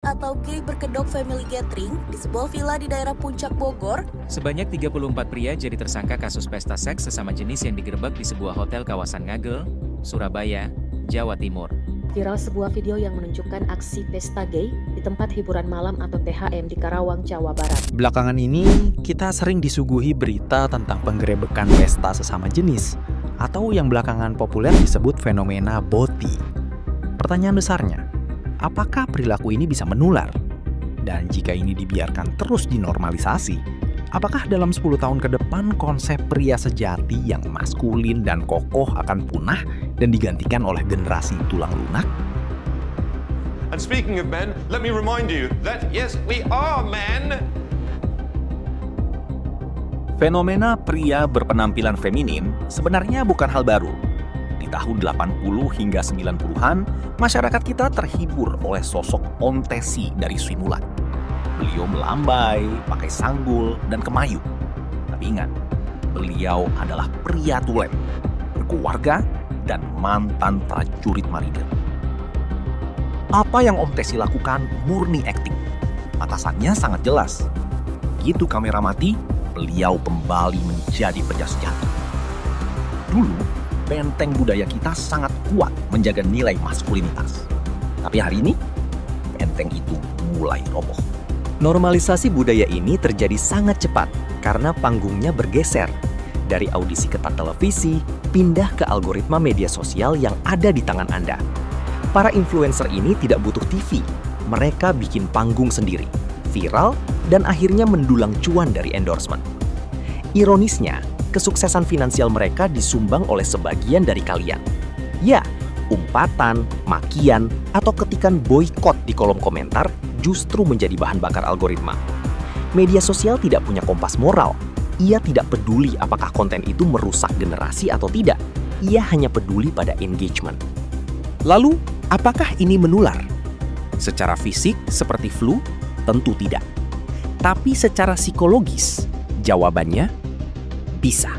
atau gay berkedok family gathering di sebuah villa di daerah Puncak Bogor. Sebanyak 34 pria jadi tersangka kasus pesta seks sesama jenis yang digerebek di sebuah hotel kawasan Ngagel, Surabaya, Jawa Timur. Viral sebuah video yang menunjukkan aksi pesta gay di tempat hiburan malam atau THM di Karawang, Jawa Barat. Belakangan ini, kita sering disuguhi berita tentang penggerebekan pesta sesama jenis, atau yang belakangan populer disebut fenomena boti. Pertanyaan besarnya, apakah perilaku ini bisa menular? Dan jika ini dibiarkan terus dinormalisasi, apakah dalam 10 tahun ke depan konsep pria sejati yang maskulin dan kokoh akan punah dan digantikan oleh generasi tulang lunak? And speaking of men, let me remind you that yes, we are men. Fenomena pria berpenampilan feminin sebenarnya bukan hal baru. Di tahun 80 hingga 90-an, masyarakat kita terhibur oleh sosok Ontesi dari Sri Mulat. Beliau melambai, pakai sanggul, dan kemayu. Tapi ingat, beliau adalah pria tulen, berkeluarga, dan mantan prajurit marinir. Apa yang Ontesi lakukan murni akting. Atasannya sangat jelas. Begitu kamera mati, beliau kembali menjadi pria sejati. Dulu, benteng budaya kita sangat kuat menjaga nilai maskulinitas. Tapi hari ini, benteng itu mulai roboh. Normalisasi budaya ini terjadi sangat cepat karena panggungnya bergeser. Dari audisi ketat televisi, pindah ke algoritma media sosial yang ada di tangan Anda. Para influencer ini tidak butuh TV. Mereka bikin panggung sendiri, viral, dan akhirnya mendulang cuan dari endorsement. Ironisnya, kesuksesan finansial mereka disumbang oleh sebagian dari kalian. Ya, umpatan, makian, atau ketikan boykot di kolom komentar justru menjadi bahan bakar algoritma. Media sosial tidak punya kompas moral. Ia tidak peduli apakah konten itu merusak generasi atau tidak. Ia hanya peduli pada engagement. Lalu, apakah ini menular? Secara fisik seperti flu? Tentu tidak. Tapi secara psikologis, jawabannya bisa.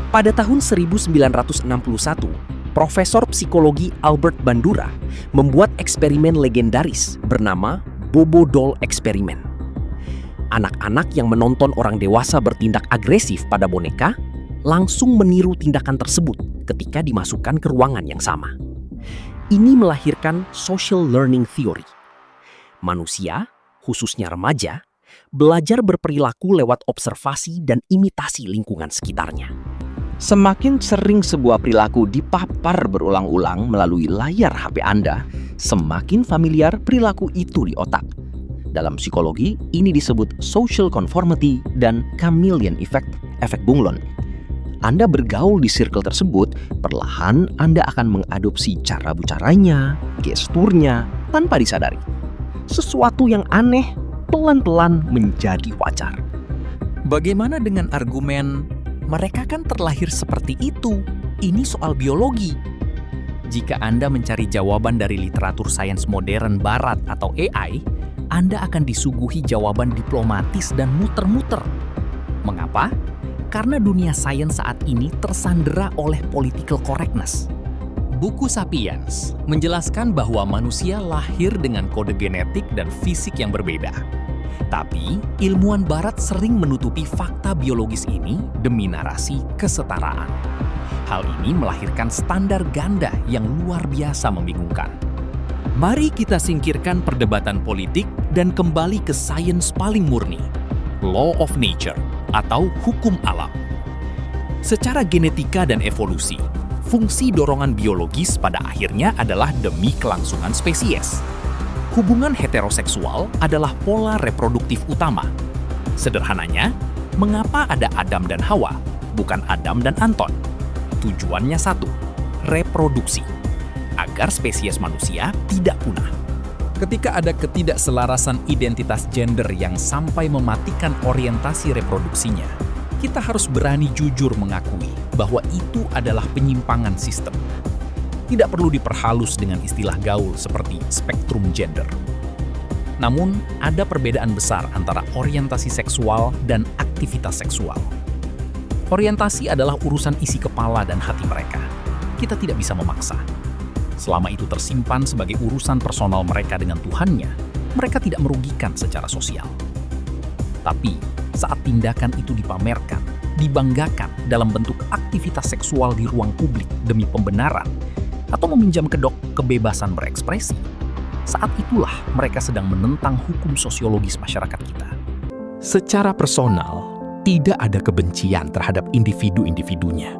Pada tahun 1961, Profesor Psikologi Albert Bandura membuat eksperimen legendaris bernama Bobo Doll Experiment. Anak-anak yang menonton orang dewasa bertindak agresif pada boneka langsung meniru tindakan tersebut ketika dimasukkan ke ruangan yang sama. Ini melahirkan social learning theory. Manusia, khususnya remaja, belajar berperilaku lewat observasi dan imitasi lingkungan sekitarnya. Semakin sering sebuah perilaku dipapar berulang-ulang melalui layar HP Anda, semakin familiar perilaku itu di otak. Dalam psikologi, ini disebut social conformity dan chameleon effect, efek bunglon. Anda bergaul di circle tersebut, perlahan Anda akan mengadopsi cara bicaranya, gesturnya, tanpa disadari. Sesuatu yang aneh pelan-pelan menjadi wajar. Bagaimana dengan argumen, mereka kan terlahir seperti itu, ini soal biologi? Jika Anda mencari jawaban dari literatur sains modern barat atau AI, Anda akan disuguhi jawaban diplomatis dan muter-muter. Mengapa? Karena dunia sains saat ini tersandera oleh political correctness. Buku Sapiens menjelaskan bahwa manusia lahir dengan kode genetik dan fisik yang berbeda. Tapi, ilmuwan barat sering menutupi fakta biologis ini demi narasi kesetaraan. Hal ini melahirkan standar ganda yang luar biasa membingungkan. Mari kita singkirkan perdebatan politik dan kembali ke sains paling murni, law of nature atau hukum alam. Secara genetika dan evolusi, fungsi dorongan biologis pada akhirnya adalah demi kelangsungan spesies. Hubungan heteroseksual adalah pola reproduktif utama. Sederhananya, mengapa ada Adam dan Hawa, bukan Adam dan Anton? Tujuannya satu, reproduksi, agar spesies manusia tidak punah. Ketika ada ketidakselarasan identitas gender yang sampai mematikan orientasi reproduksinya, kita harus berani jujur mengakui bahwa itu adalah penyimpangan sistem. Tidak perlu diperhalus dengan istilah gaul seperti spektrum gender. Namun, ada perbedaan besar antara orientasi seksual dan aktivitas seksual. Orientasi adalah urusan isi kepala dan hati mereka. Kita tidak bisa memaksa. Selama itu tersimpan sebagai urusan personal mereka dengan Tuhannya, mereka tidak merugikan secara sosial. Tapi, saat tindakan itu dipamerkan, dibanggakan dalam bentuk aktivitas seksual di ruang publik demi pembenaran, atau meminjam kedok kebebasan berekspresi, saat itulah mereka sedang menentang hukum sosiologis masyarakat kita. Secara personal, tidak ada kebencian terhadap individu-individunya.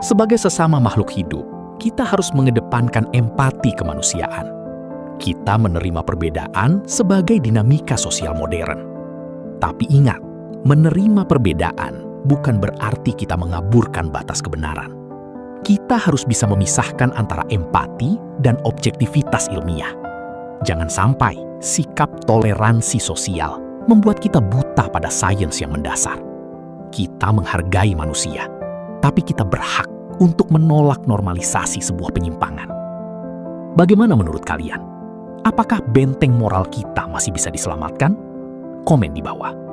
Sebagai sesama makhluk hidup, kita harus mengedepankan empati kemanusiaan. Kita menerima perbedaan sebagai dinamika sosial modern. Tapi ingat, menerima perbedaan bukan berarti kita mengaburkan batas kebenaran. Kita harus bisa memisahkan antara empati dan objektivitas ilmiah. Jangan sampai sikap toleransi sosial membuat kita buta pada sains yang mendasar. Kita menghargai manusia, tapi kita berhak untuk menolak normalisasi sebuah penyimpangan. Bagaimana menurut kalian? Apakah benteng moral kita masih bisa diselamatkan? Komen di bawah.